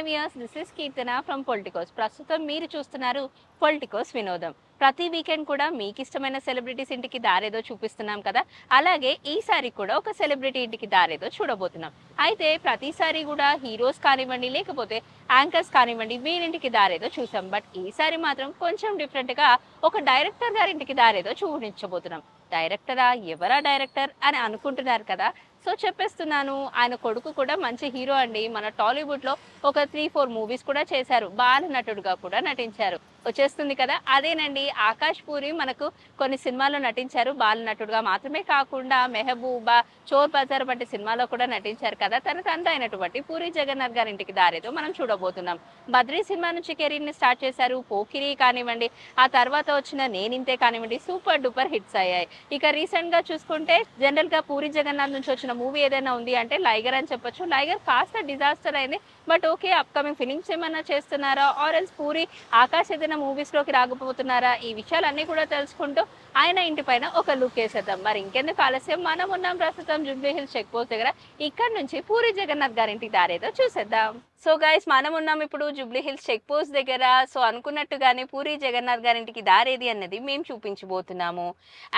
Viewers, this is Keerthana from Politicos. ప్రస్తుతం మీరు చూస్తున్నారు పొలిటికోస్ వినోదం. ప్రతి వీకెండ్ కూడా మీకు ఇష్టమైన సెలబ్రిటీస్ ఇంటికి దారేదో చూపిస్తున్నాం కదా. అలాగే ఈసారి కూడా ఒక సెలబ్రిటీ ఇంటికి దారేదో చూడబోతున్నాం. అయితే ప్రతిసారి కూడా హీరోస్ కానివ్వండి, లేకపోతే యాంకర్స్ కానివ్వండి, వీరింటికి దారేదో చూసాం. బట్ ఈసారి మాత్రం కొంచెం డిఫరెంట్గా ఒక డైరెక్టర్ గారింటికి దారేదో చూపించబోతున్నాం. డైరెక్టరా, ఎవరా డైరెక్టర్ అని అనుకుంటున్నారు కదా. సో చెప్పేస్తున్నాను, ఆయన కొడుకు కూడా మంచి హీరో అండి. మన టాలీవుడ్లో ఒక 3-4 మూవీస్ కూడా చేశారు. బాల నటుడుగా కూడా నటించారు. వచ్చేస్తుంది కదా, అదేనండి ఆకాష్ పూరి. మనకు కొన్ని సినిమాల్లో నటించారు బాల నటుడుగా మాత్రమే కాకుండా మెహబూబా, చోర్ బజార్ వంటి సినిమాలో కూడా నటించారు కదా. తన తండ్రి అయినటువంటి పూరి జగన్నాథ్ గారి ఇంటికి దారేదో మనం చూడబోతున్నాం. బద్రీ సినిమా నుంచి కెరీర్ ని స్టార్ట్ చేశారు. పోకిరి కానివ్వండి, ఆ తర్వాత వచ్చిన నేనింతే కానివ్వండి, సూపర్ డూపర్ హిట్స్ అయ్యాయి. ఇక రీసెంట్ గా చూసుకుంటే జనరల్ గా పూరి జగన్నాథ్ నుంచి వచ్చిన మూవీ ఏదైనా ఉంది అంటే లైగర్ అని చెప్పొచ్చు. లైగర్ కాస్త డిజాస్టర్ అయింది. బట్ ఓకే, అప్కమింగ్ ఫిలిమ్స్ ఏమైనా చేస్తున్నారా, ఆర్ ఎల్స్ పూరి ఆకాష్ ఏదైనా మూవీస్ లోకి రాకపోతున్నారా, ఈ విషయాలన్నీ కూడా తెలుసుకుంటూ ఆయన ఇంటి పైన ఒక లుక్ వేసేద్దాం. మరి ఇంకెందుకు ఆలస్యం, మనం ఉన్నాం ప్రస్తుతం జూబ్లీ హిల్స్ చెక్ పోస్ట్ దగ్గర. ఇక్కడ నుంచి పూరి జగన్నాథ్ గారింటికి దారేదో చూసేద్దాం. సో గైస్, మనం ఉన్నాం ఇప్పుడు జూబ్లీ హిల్స్ చెక్ పోస్ట్ దగ్గర. సో అనుకున్నట్టుగానే పూరి జగన్నాథ్ గారింటికి దారేది అన్నది మేము చూపించబోతున్నాము.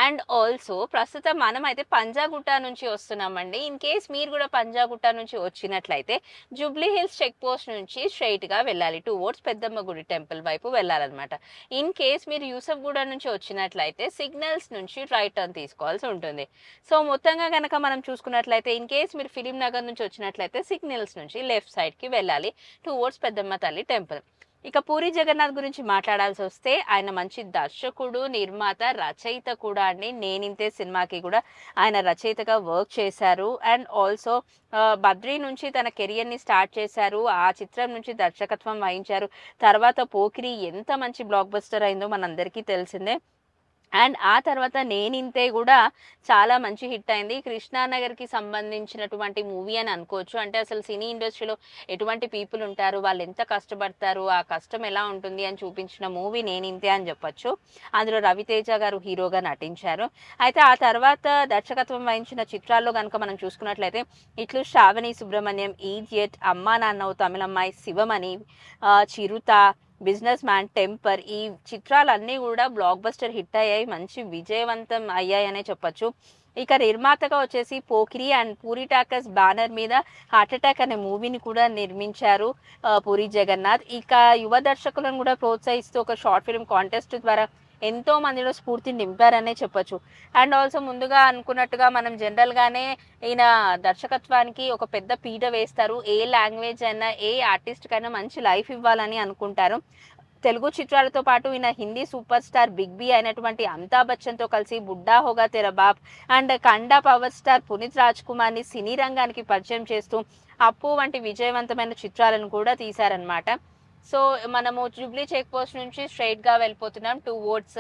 అండ్ ఆల్సో ప్రస్తుతం మనం అయితే పంజాగుట్ట నుంచి వస్తున్నామండి. ఇన్ కేస్ మీరు కూడా పంజాగుట్ట నుంచి వచ్చినట్లయితే జూబ్లీ హిల్స్ చెక్ పోస్ట్ నుంచి స్ట్రైట్ గా వెళ్ళాలి, టువర్డ్స్ పెద్దమ్మ గుడి టెంపుల్ వైపు వెళ్ళాలన్నమాట. ఇన్ కేస్ మీరు యూసఫ్గూడ నుంచి వచ్చినట్లయితే సిగ్నల్స్ నుంచి రైట్ టర్న్ తీసుకోవాల్సి ఉంటుంది. సో మొత్తంగా కనుక మనం చూసుకున్నట్లయితే ఇన్ కేస్ మీరు ఫిలిం నగర్ నుంచి వచ్చినట్లయితే సిగ్నల్స్ నుంచి లెఫ్ట్ సైడ్ కి వెళ్ళాలి, టువర్డ్స్ పెద్దమ్మ తల్లి టెంపుల్. ఇక పూరి జగన్నాథ్ గురించి మాట్లాడాల్సి వస్తే ఆయన మంచి దర్శకుడు, నిర్మాత, రచయిత కూడా అండి. నేనింతే సినిమాకి కూడా ఆయన రచయితగా వర్క్ చేశారు. అండ్ ఆల్సో బద్రీ నుంచి తన కెరియర్ ని స్టార్ట్ చేశారు. ఆ చిత్రం నుంచి దర్శకత్వం వహించారు. తర్వాత పోకిరి ఎంత మంచి బ్లాక్ బస్టర్ అయిందో మనందరికీ తెలిసిందే. అండ్ ఆ తర్వాత నేనింతే కూడా చాలా మంచి హిట్ అయింది. కృష్ణానగర్కి సంబంధించినటువంటి మూవీ అని అనుకోవచ్చు. అంటే అసలు సినీ ఇండస్ట్రీలో ఎటువంటి పీపుల్ ఉంటారు, వాళ్ళు ఎంత కష్టపడతారు, ఆ కష్టం ఎలా ఉంటుంది అని చూపించిన మూవీ నేనింతే అని చెప్పొచ్చు. అందులో రవితేజ గారు హీరోగా నటించారు. అయితే ఆ తర్వాత దర్శకత్వం వహించిన చిత్రాల్లో కనుక మనం చూసుకున్నట్లయితే ఇట్లు శ్రావణి సుబ్రహ్మణ్యం, ఈడియట్, అమ్మా నాన్నవు, తమిళమ్మాయి, శివమణి, చిరుత, బిజినెస్ మ్యాన్, టెంపర్, ఈ చిత్రాలన్నీ కూడా బ్లాక్ బస్టర్ హిట్ అయ్యాయి, మంచి విజయవంతం అయ్యాయనే చెప్పొచ్చు. ఇక నిర్మాతగా వచ్చేసి Pokiri and puri talkers banner మీద హార్ట్ అటాక్ అనే మూవీని కూడా నిర్మించారు పూరి జగన్నాథ్. ఇక యువ దర్శకులను కూడా ప్రోత్సహిస్తూ ఒక షార్ట్ ఫిల్మ్ కాంటెస్ట్ ద్వారా ఎంతో మందిలో స్ఫూర్తిని నింపారనే చెప్పొచ్చు. అండ్ ఆల్సో ముందుగా అనుకున్నట్టుగా మనం జనరల్ గానే ఈయన దర్శకత్వానికి ఒక పెద్ద పీట వేస్తారు. ఏ లాంగ్వేజ్ అయినా, ఏ ఆర్టిస్ట్ కైనా మంచి లైఫ్ ఇవ్వాలని అనుకుంటారు. తెలుగు చిత్రాలతో పాటు ఈయన Hindi super star big B అయినటువంటి అమితాబ్ బచ్చన్ తో కలిసి Budda Hoga Tera Baap and Kannada power star Puneeth Raj Kumar ని సినీ రంగానికి పరిచయం చేస్తూ అప్పు వంటి విజయవంతమైన చిత్రాలను కూడా తీశారనమాట. సో మనము జూబ్లీ చెక్ పోస్ట్ నుంచి స్ట్రైట్ గా వెళ్ళిపోతున్నాం టువర్డ్స్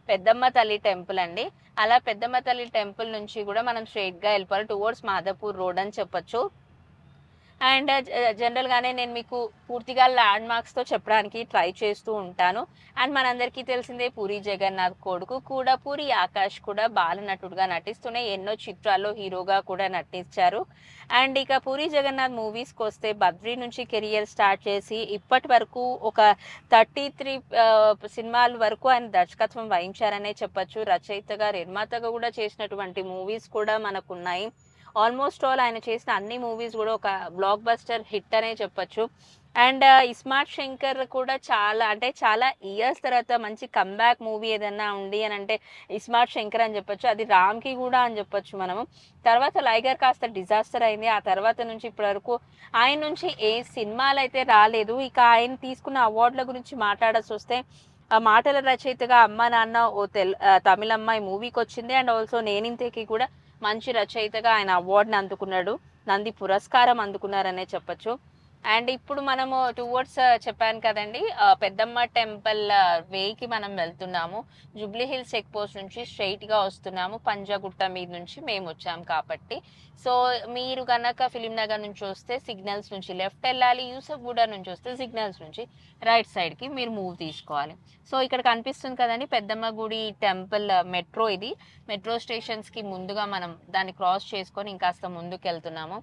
పెద్దమ్మ తల్లి టెంపుల్ అండి. అలా పెద్దమ్మ తల్లి టెంపుల్ నుంచి కూడా మనం స్ట్రైట్ గా వెళ్ళిపోవాలి టువర్డ్స్ మాధవపూర్ రోడ్ అని చెప్పొచ్చు. అండ్ జనరల్ గానే నేను మీకు పూర్తిగా ల్యాండ్ మార్క్స్ తో చెప్పడానికి ట్రై చేస్తూ ఉంటాను. అండ్ మనందరికీ తెలిసిందే పూరి జగన్నాథ్ కొడుకు కూడా పూరి ఆకాష్ కూడా బాల నటుడుగా నటిస్తూనే ఎన్నో చిత్రాల్లో హీరోగా కూడా నటించారు. అండ్ ఇక పూరి జగన్నాథ్ మూవీస్కి వస్తే బద్రీ నుంచి కెరియర్ స్టార్ట్ చేసి ఇప్పటి వరకు ఒక 33 సినిమాల వరకు ఆయన దర్శకత్వం వహించారనే చెప్పొచ్చు. రచయితగా, నిర్మాతగా కూడా చేసినటువంటి మూవీస్ కూడా మనకున్నాయి. ఆల్మోస్ట్ ఆల్ ఆయన చేసిన అన్ని మూవీస్ కూడా ఒక బ్లాక్ బస్టర్ హిట్ అనే చెప్పొచ్చు. అండ్ ఇస్మార్ట్ శంకర్ కూడా చాలా ఇయర్స్ తర్వాత మంచి కంబ్యాక్ మూవీ ఏదన్నా ఉంది అని అంటే ఇస్మార్ట్ శంకర్ అని చెప్పొచ్చు. అది రామ్కి కూడా అని చెప్పొచ్చు మనము. తర్వాత లైగర్ కాస్త డిజాస్టర్ అయింది. ఆ తర్వాత నుంచి ఇప్పటి వరకు ఆయన నుంచి ఏ సినిమాలు అయితే రాలేదు. ఇక ఆయన తీసుకున్న అవార్డుల గురించి మాట్లాడాల్సి వస్తే ఆ మాటల రచయితగా అమ్మ నాన్న ఓ తమిళమ్మాయి మూవీకి వచ్చింది. అండ్ ఆల్సో నేనింతేకి కూడా మంచి రచయితగా ఆయన అవార్డుని అందుకున్నాడు, నంది పురస్కారం అందుకున్నారనే చెప్పొచ్చు. అండ్ ఇప్పుడు మనము టువర్డ్స్ చెప్పాను కదండి, పెద్దమ్మ టెంపుల్ వేకి మనం వెళ్తున్నాము. జూబ్లీ హిల్స్ చెక్ పోస్ట్ నుంచి స్ట్రైట్ గా వస్తున్నాము. పంజాగుట్ట మీద నుంచి మేము వచ్చాము కాబట్టి. సో మీరు కనుక ఫిలిం నగర్ నుంచి వస్తే సిగ్నల్స్ నుంచి లెఫ్ట్ వెళ్ళాలి, యూసఫ్గూడ నుంచి వస్తే సిగ్నల్స్ నుంచి రైట్ సైడ్ కి మీరు మూవ్ తీసుకోవాలి. సో ఇక్కడ కనిపిస్తుంది కదండి పెద్దమ్మ గుడి టెంపుల్ మెట్రో. ఇది మెట్రో స్టేషన్స్ కి ముందుగా మనం దాన్ని క్రాస్ చేసుకొని ఇంకాస్త ముందుకు వెళ్తున్నాము.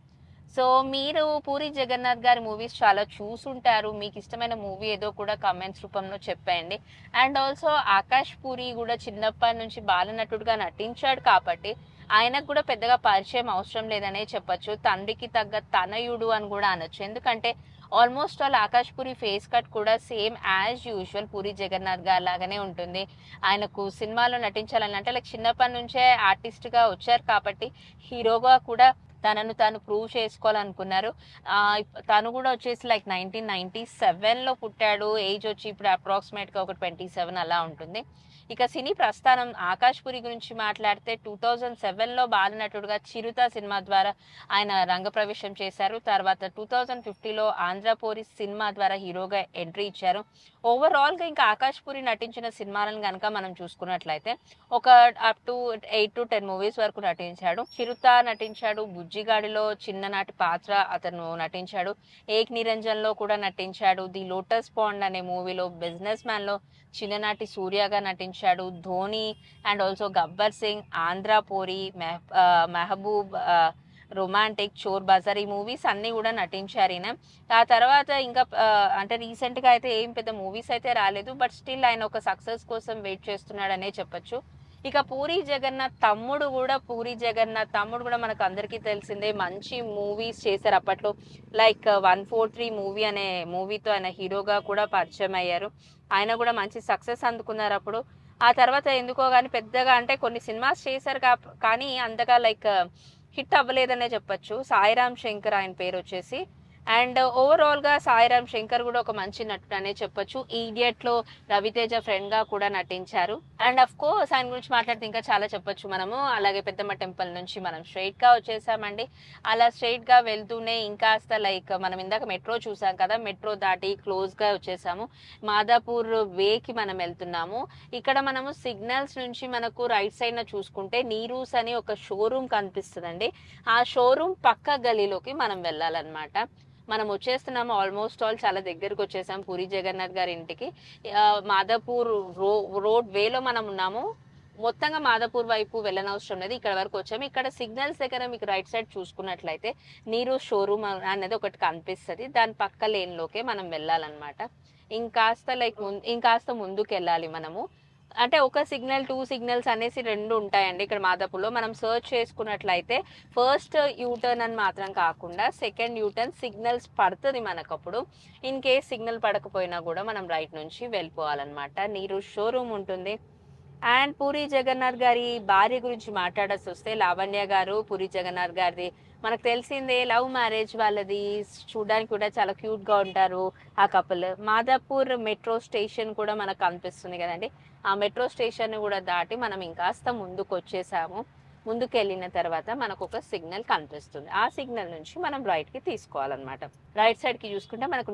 సో మీరు పూరి జగన్నాథ్ గారి మూవీస్ చాలా చూసుంటారు. మీకు ఇష్టమైన మూవీ ఏదో కూడా కామెంట్స్ రూపంలో చెప్పేయండి. అండ్ ఆల్సో ఆకాష్ పూరి కూడా చిన్నప్పటి నుంచి బాలనటుడుగా నటించాడు కాబట్టి ఆయనకు కూడా పెద్దగా పరిచయం అవసరం లేదనే చెప్పొచ్చు. తండ్రికి తగ్గ తనయుడు అని కూడా అనొచ్చు. ఎందుకంటే almost all Akash Puri face cut కూడా same as usual Puri Jagannadh గారి లాగానే ఉంటుంది. ఆయనకు సినిమాలో నటించాలని అంటే లైక్ చిన్నప్పటి నుంచే ఆర్టిస్ట్గా వచ్చారు కాబట్టి హీరోగా కూడా తనను తాను ప్రూవ్ చేసుకోవాలనుకున్నారు. తను కూడా వచ్చేసి లైక్ 1997లో పుట్టాడు. ఏజ్ వచ్చి ఇప్పుడు అప్రాక్సిమేట్గా ఒక 27 అలా ఉంటుంది. ఇక సినీ ప్రస్థానం ఆకాష్ పూరి గురించి మాట్లాడితే 2007లో బాలనటుడుగా చిరుత సినిమా ద్వారా ఆయన రంగప్రవేశం చేశారు. తర్వాత 2050లో ఆంధ్రపోరి సినిమా ద్వారా హీరోగా ఎంట్రీ ఇచ్చారు. ఓవరాల్గా ఇంకా ఆకాష్ పూరి నటించిన సినిమాలను కనుక మనం చూసుకున్నట్లయితే ఒక అప్ టు 8 to 10 మూవీస్ వరకు నటించాడు. చిరుత నటించాడు, బుజ్జిగాడిలో చిన్ననాటి పాత్ర అతను నటించాడు, ఏక్ నిరంజన్లో కూడా నటించాడు, ది లోటస్ పాండ్ అనే మూవీలో బిజినెస్ మ్యాన్లో చిన్ననాటి సూర్యగా నటించాడు, Dhoni and also Gabbar Singh, Andhra Pori, Mehboob, romantic, Chor Bazaar ఈ మూవీస్ అన్నీ కూడా నటించారు ఈయన. ఆ తర్వాత ఇంకా అంటే రీసెంట్గా అయితే ఏం పెద్ద మూవీస్ అయితే రాలేదు. బట్ స్టిల్ ఆయన ఒక సక్సెస్ కోసం వెయిట్ చేస్తున్నాడనే చెప్పొచ్చు. ఇక పూరి జగన్నాథ్ తమ్ముడు కూడా మనకు అందరికీ తెలిసిందే. మంచి మూవీస్ చేశారు అప్పట్లో. లైక్ 143 మూవీ అనే మూవీతో ఆయన హీరోగా కూడా పరిచయం అయ్యారు. ఆయన కూడా మంచి సక్సెస్ అందుకున్నారు అప్పుడు. ఆ తర్వాత ఎందుకో కానీ పెద్దగా అంటే కొన్ని సినిమాస్ చేశారు కానీ అంతగా లైక్ హిట్ అవ్వలేదనే చెప్పొచ్చు. సాయిరామ్ శంకర్ ఆయన పేరు వచ్చేసి. అండ్ ఓవరాల్గా సాయిరామ్ శంకర్ కూడా ఒక మంచి నటుడు అనే చెప్పొచ్చు. ఈడియట్లో రవితేజ ఫ్రెండ్గా కూడా నటించారు. అండ్ అఫ్ కోర్స్ ఆయన గురించి మాట్లాడితే ఇంకా చాలా చెప్పొచ్చు మనము. అలాగే పెద్దమ్మ టెంపుల్ నుంచి మనం స్ట్రైట్గా వచ్చేసామండి. అలా స్ట్రైట్గా వెళ్తూనే ఇంకాస్త లైక్ మనం ఇందాక మెట్రో చూసాం కదా, మెట్రో దాటి క్లోజ్గా వచ్చేసాము. మాదాపూర్ వేకి మనం వెళ్తున్నాము. ఇక్కడ మనము సిగ్నల్స్ నుంచి మనకు రైట్ సైడ్న చూసుకుంటే నీరూస్ అని ఒక షోరూమ్ కనిపిస్తుందండి. ఆ షోరూమ్ పక్క గలీలోకి మనం వెళ్ళాలన్నమాట. మనం వచ్చేస్తున్నాము, ఆల్మోస్ట్ ఆల్ చాలా దగ్గరకు వచ్చేసాం పూరి జగన్నాథ్ గారి ఇంటికి. మాదాపూర్ రోడ్ వేలో మనం ఉన్నాము. మొత్తంగా మాదాపూర్ వైపు వెళ్ళనవసరం లేదు, ఇక్కడ వరకు వచ్చాము. ఇక్కడ సిగ్నల్స్ దగ్గర మీకు రైట్ సైడ్ చూసుకున్నట్లయితే నీరు షోరూమ్ అనేది ఒకటి కనిపిస్తుంది. దాని పక్క లేన్లోకే మనం వెళ్ళాలన్నమాట. ఇంకాస్త ముందుకు వెళ్ళాలి మనము. అంటే ఒక సిగ్నల్ 2 సిగ్నల్స్ అనేసి 2 ఉంటాయండి ఇక్కడ మాదాపూర్లో. మనం సర్చ్ చేసుకున్నట్లయితే ఫస్ట్ యూటర్న్ అని మాత్రం కాకుండా సెకండ్ యూటర్న్ సిగ్నల్స్ పడుతుంది మనకప్పుడు. ఇన్ కేస్ సిగ్నల్ పడకపోయినా కూడా మనం రైట్ నుంచి వెళ్ళిపోవాలన్నమాట. నీరు షోరూమ్ ఉంటుంది. అండ్ పూరి జగన్నాథ్ గారి భార్య గురించి మాట్లాడాల్సి వస్తే లావణ్య గారు, పూరి జగన్నాథ్ గారిది మనకు తెలిసిందే లవ్ మ్యారేజ్ వాళ్ళది. చూడడానికి కూడా చాలా క్యూట్గా ఉంటారు ఆ కపుల్. మాదాపూర్ మెట్రో స్టేషన్ కూడా మనకు కనిపిస్తుంది కదండి. ఆ మెట్రో స్టేషన్ కూడా దాటి మనం ఇంకాస్త ముందుకు వచ్చేసాము. ముందుకు వెళ్ళిన తర్వాత మనకు ఒక సిగ్నల్ కనిపిస్తుంది. ఆ సిగ్నల్ నుంచి మనం రైట్కి తీసుకోవాలన్నమాట. రైట్ సైడ్కి చూసుకుంటే మనకు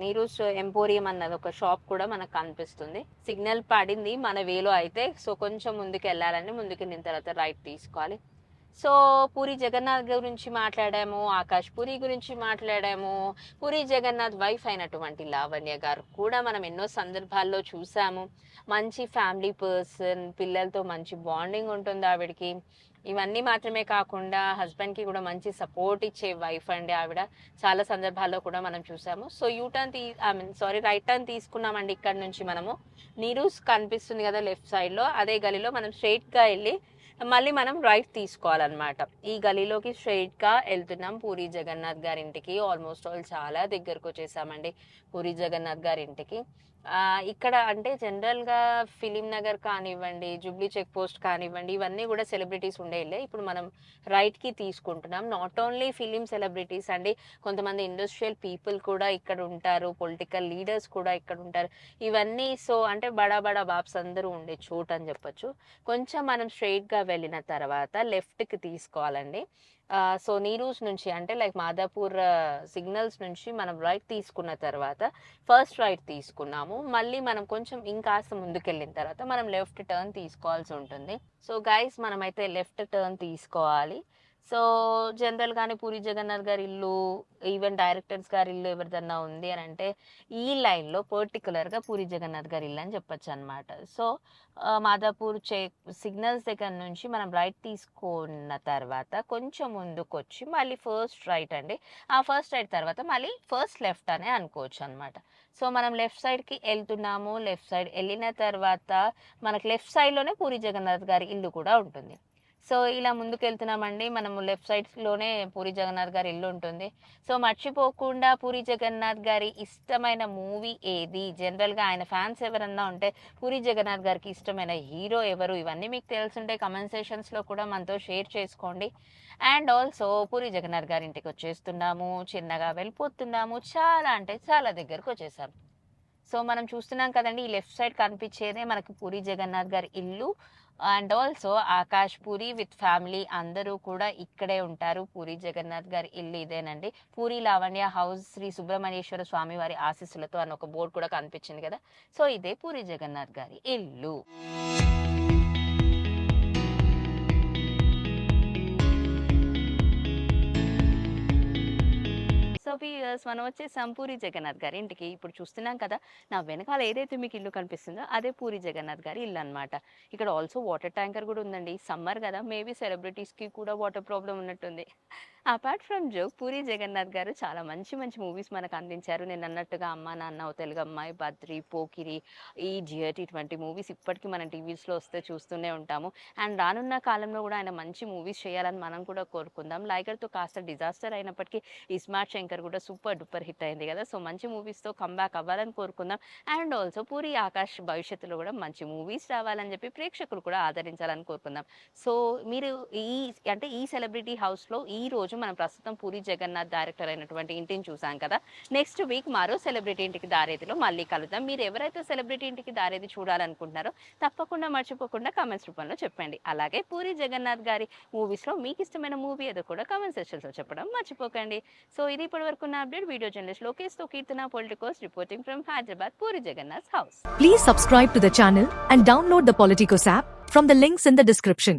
నీరూస్ ఎంపోరియం అన్నది ఒక షాప్ కూడా మనకు కనిపిస్తుంది. సిగ్నల్ పడింది మన వేలో అయితే. సో కొంచెం ముందుకు వెళ్ళాలని, ముందుకు వెళ్ళిన తర్వాత రైట్ తీసుకోవాలి. సో పూరి జగన్నాథ్ గురించి మాట్లాడాము, ఆకాష్ పూరి గురించి మాట్లాడాము. పూరి జగన్నాథ్ వైఫ్ అయినటువంటి లావణ్య గారు కూడా మనం ఎన్నో సందర్భాల్లో చూసాము. మంచి ఫ్యామిలీ పర్సన్, పిల్లలతో మంచి బాండింగ్ ఉంటుంది ఆవిడకి. ఇవన్నీ మాత్రమే కాకుండా హస్బెండ్కి కూడా మంచి సపోర్ట్ ఇచ్చే వైఫ్ అండి ఆవిడ. చాలా సందర్భాల్లో కూడా మనం చూసాము. సో రైట్ టర్న్ తీసుకున్నామండి. ఇక్కడ నుంచి మనము నీరూస్ కనిపిస్తుంది కదా లెఫ్ట్ సైడ్లో, అదే గలీలో మనం స్ట్రైట్గా వెళ్ళి మళ్ళీ మనం రైట్ తీసుకోవాలన్నమాట. ఈ గలీలోకి స్ట్రైట్గా వెళ్తున్నాం పూరి జగన్నాథ్ గారి ఇంటికి. ఆల్మోస్ట్ ఆల్ చాలా దగ్గరకు వచ్చేసామండి పూరి జగన్నాథ్ గారి ఇంటికి. ఇక్కడ అంటే జనరల్గా ఫిలిం నగర్ కానివ్వండి, జూబ్లీ చెక్ పోస్ట్ కానివ్వండి, ఇవన్నీ కూడా సెలబ్రిటీస్ ఉండేలే. ఇప్పుడు మనం రైట్కి తీసుకుంటున్నాం. నాట్ ఓన్లీ ఫిలిం సెలబ్రిటీస్ అండి, కొంతమంది ఇండస్ట్రియల్ పీపుల్ కూడా ఇక్కడ ఉంటారు, పొలిటికల్ లీడర్స్ కూడా ఇక్కడ ఉంటారు. ఇవన్నీ సో అంటే బడా బాబ్స్ అందరూ ఉండే చోటు అని చెప్పొచ్చు. కొంచెం మనం స్ట్రైట్గా వెళ్ళిన తర్వాత లెఫ్ట్కి తీసుకోవాలండి. సో నీరూస్ నుంచి అంటే లైక్ మాదాపూర్ సిగ్నల్స్ నుంచి మనం రైట్ తీసుకున్న తర్వాత ఫస్ట్ రైట్ తీసుకున్నాము. మళ్ళీ మనం కొంచెం ఇంకాస్త ముందుకెళ్ళిన తర్వాత మనం లెఫ్ట్ టర్న్ తీసుకోవాల్సి ఉంటుంది. సో గైస్ మనమైతే లెఫ్ట్ టర్న్ తీసుకోవాలి. సో జనరల్‌గానే పూరి జగన్నాథ్ గారి ఇల్లు, ఈవెన్ డైరెక్టర్స్ గారి ఇల్లు ఎవరిదన్నా ఉంది అనంటే, ఈ లైన్‌లో పర్టిక్యులర్‌గా పూరి జగన్నాథ్ గారి ఇల్లు అని చెప్పొచ్చనమాట. సో, మాదాపూర్ సిగ్నల్స్ దగ్గర నుంచి మనం రైట్ తీసుకున్న తర్వాత కొంచెం ముందుకొచ్చి మళ్ళీ ఫస్ట్ రైట్ అండి. ఆ ఫస్ట్ రైట్ తర్వాత మళ్ళీ ఫస్ట్ లెఫ్ట్ అనే అనుకోవచ్చనమాట. సో, మనం లెఫ్ట్ సైడ్‌కి ఎళ్తున్నాము. లెఫ్ట్ సైడ్ ఎళ్ళిన తర్వాత మనకు లెఫ్ట్ సైడ్‌లోనే పూరి జగన్నాథ్ గారి ఇల్లు కూడా ఉంటుంది. సో, ఇలా ముందుకెళ్తున్నామండి. మనము లెఫ్ట్ సైడ్‌లోనే పూరి జగన్నాథ్ గారి ఇల్లు ఉంటుంది. సో, మర్చిపోకుండా పూరి జగన్నాథ్ గారి ఇష్టమైన మూవీ ఏది? జనరల్‌గా ఆయన ఫ్యాన్స్ ఎవరన్నా ఉంటే పూరి జగన్నాథ్ గారికి ఇష్టమైన హీరో ఎవరు? ఇవన్నీ మీకు తెలిసుంటే కామెంట్ సెక్షన్స్‌లో కూడా మనతో షేర్ చేసుకోండి. అండ్ ఆల్సో పూరి జగన్నాథ్ గారి ఇంటికొచ్చేస్తున్నాము. చిన్నగా వెళ్ళిపోతున్నాము. చాలా అంటే చాలా దగ్గరకొచ్చేసాం. సో, మనం చూస్తున్నాం కదండీ! ఈ లెఫ్ట్ సైడ్ కనిపిచ్చేదే మనకి పూరి జగన్నాథ్ గారి ఇల్లు. And also Akash puri with family అందరూ కూడా ఇక్కడే ఉంటారు. పూరి జగన్నాథ్ గారి ఇల్లు ఇదేనండి. పూరి లావణ్య హౌస్ శ్రీ సుబ్రహ్మణ్యేశ్వర స్వామి వారి ఆశీస్సులతో అని ఒక బోర్డ్ కూడా కనిపించింది కదా! సో, ఇదే పూరి జగన్నాథ్ గారి ఇల్లు. సో, వ్యూయర్స్ మనం వచ్చేసాం పూరి జగన్నాథ్ గారి ఇంటికి. ఇప్పుడు చూస్తున్నాం కదా! నా వెనకాల ఏదైతే మీకు ఇల్లు కనిపిస్తుందో అదే పూరి జగన్నాథ్ గారి ఇల్లనమాట. ఇక్కడ ఆల్సో వాటర్ ట్యాంకర్ కూడా ఉందండి. సమ్మర్ కదా! మేబీ సెలబ్రిటీస్‌కి కూడా వాటర్ ప్రాబ్లమ్ ఉన్నట్టుంది. Apart from joke Puri Jagannadh గారు చాలా మంచి మంచి మూవీస్ మనకు అందించారు. నేనన్నట్టుగా 'అమ్మా నాన్న ఓ తెలుగమ్మాయి', 'బద్రి', 'పోకిరి', 'ఈడియట్' ఇటువంటి మూవీస్ ఇప్పటికి మనం టీవీస్‌లో వస్తే చూస్తూనే ఉంటాము. అండ్ రానున్న కాలంలో కూడా ఆయన మంచి మూవీస్ చేయాలని మనం కూడా కోరుకుందాం. 'లైగర్'తో కాస్త డిజాస్టర్ అయినప్పటికీ 'ఇస్మార్ట్ శంకర్' కూడా సూపర్ డూపర్ హిట్ అయింది కదా! సో, మంచి మూవీస్‌తో కమ్‌బ్యాక్ అవ్వాలని కోరుకుందాం. అండ్ ఆల్సో పూరి ఆకాష్ భవిష్యత్తులో కూడా మంచి మూవీస్ రావాలని చెప్పి ప్రేక్షకులు కూడా ఆదరించాలని కోరుకుందాం. సో, మీరు ఈ సెలబ్రిటీ హౌస్‌లో ఈరోజు మనం ప్రస్తుతం పూరి జగన్నాథ్ డైరెక్టర్ అయినటువంటి ఇంటిని చూసాం కదా! నెక్స్ట్ వీక్ మరో సెలబ్రిటీ ఇంటికి దారేదిలో మళ్ళీ కలుద్దాం. మీరు ఎవరైతే సెలబ్రిటీ ఇంటికి దారేది చూడాలనుకుంటున్నారో తప్పకుండా మర్చిపోకుండా కామెంట్స్ రూపంలో చెప్పండి. అలాగే పూరి జగన్నాథ్ గారి మూవీస్‌లో మీకు ఇష్టమైన మూవీ ఏదో కూడా కామెంట్ సెక్షన్స్‌లో చెప్పడం మర్చిపోకండి. సో, ఇది ఇప్పటివరకు ఉన్న అప్డేట్. వీడియో జర్నలిస్ట్ లోకేష్‌తో Keerthana, Politicos reporting from Hyderabad, Puri Jagannadh house. Please subscribe to the channel and download the Politicos app from the links in the description.